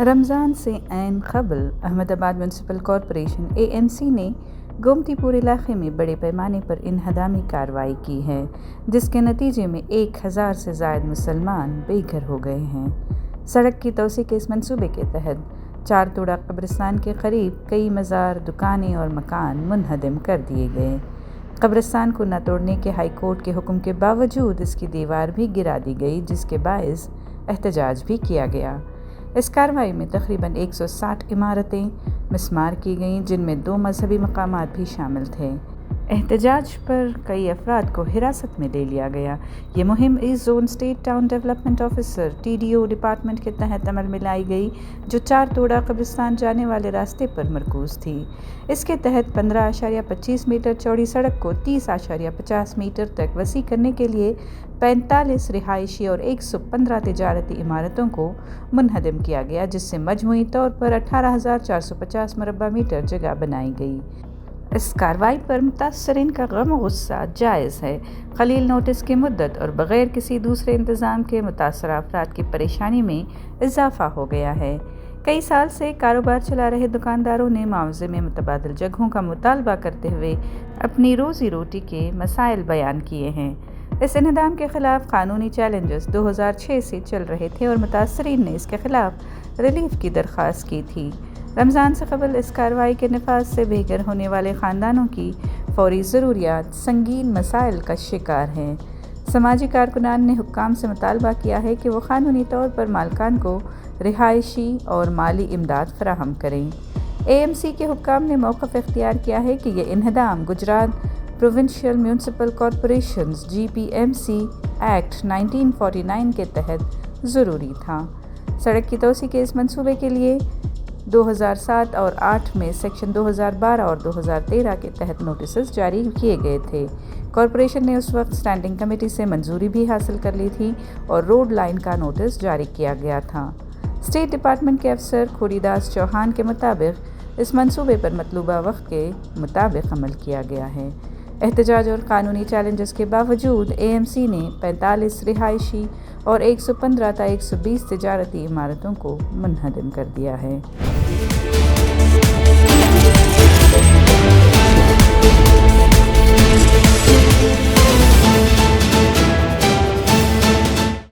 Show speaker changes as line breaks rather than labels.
رمضان سے عین قبل احمد آباد میونسپل کارپوریشن AMC نے گومتی پور علاقے میں بڑے پیمانے پر انہدامی کارروائی کی ہے، جس کے نتیجے میں 1000 سے زائد مسلمان بے گھر ہو گئے ہیں۔ سڑک کی توسیع کے اس منصوبے کے تحت چار توڑا قبرستان کے قریب کئی مزار، دکانیں اور مکان منہدم کر دیے گئے۔ قبرستان کو نہ توڑنے کے ہائی کورٹ کے حکم کے باوجود اس کی دیوار بھی گرا دی گئی، جس کے باعث احتجاج بھی کیا گیا۔ اس کارروائی میں تقریباً 160 عمارتیں مسمار کی گئیں، جن میں 2 مذہبی مقامات بھی شامل تھے۔ احتجاج پر کئی افراد کو حراست میں لے لیا گیا۔ یہ مہم east zone state town development officer TDO department کے تحت عمل میں لائی گئی، جو چار توڑا قبرستان جانے والے راستے پر مرکوز تھی۔ اس کے تحت 15.25 میٹر چوڑی سڑک کو 30.50 میٹر تک وسیع کرنے کے لیے 45 رہائشی اور 115 تجارتی عمارتوں کو منہدم کیا گیا، جس سے مجموعی طور پر 18,450 مربع میٹر جگہ بنائی گئی۔ اس کارروائی پر متاثرین کا غم و غصہ جائز ہے۔ قلیل نوٹس کی مدت اور بغیر کسی دوسرے انتظام کے متاثرہ افراد کی پریشانی میں اضافہ ہو گیا ہے۔ کئی سال سے کاروبار چلا رہے دکانداروں نے معاوضے میں متبادل جگہوں کا مطالبہ کرتے ہوئے اپنی روزی روٹی کے مسائل بیان کیے ہیں۔ اس انہدام کے خلاف قانونی چیلنجز 2006 سے چل رہے تھے اور متاثرین نے اس کے خلاف ریلیف کی درخواست کی تھی۔ رمضان سے قبل اس کارروائی کے نفاذ سے بے گھر ہونے والے خاندانوں کی فوری ضروریات سنگین مسائل کا شکار ہیں۔ سماجی کارکنان نے حکام سے مطالبہ کیا ہے کہ وہ قانونی طور پر مالکان کو رہائشی اور مالی امداد فراہم کریں۔ AMC کے حکام نے موقف اختیار کیا ہے کہ یہ انہدام Gujarat provincial municipal corporations GPMC act 1949 کے تحت ضروری تھا۔ سڑک کی توسیع کے اس منصوبے کے لیے 2007 اور 8 میں سیکشن 2012 اور 2013 کے تحت نوٹسز جاری کیے گئے تھے۔ کارپوریشن نے اس وقت اسٹینڈنگ کمیٹی سے منظوری بھی حاصل کر لی تھی اور روڈ لائن کا نوٹس جاری کیا گیا تھا۔ اسٹیٹ ڈپارٹمنٹ کے افسر کھوڑی داس چوہان کے مطابق اس منصوبے پر مطلوبہ وقت کے مطابق عمل کیا گیا ہے۔ احتجاج اور قانونی چیلنجز کے باوجود AMC نے 45 رہائشی اور 115 تا 120 تجارتی عمارتوں کو منہدم کر دیا ہے۔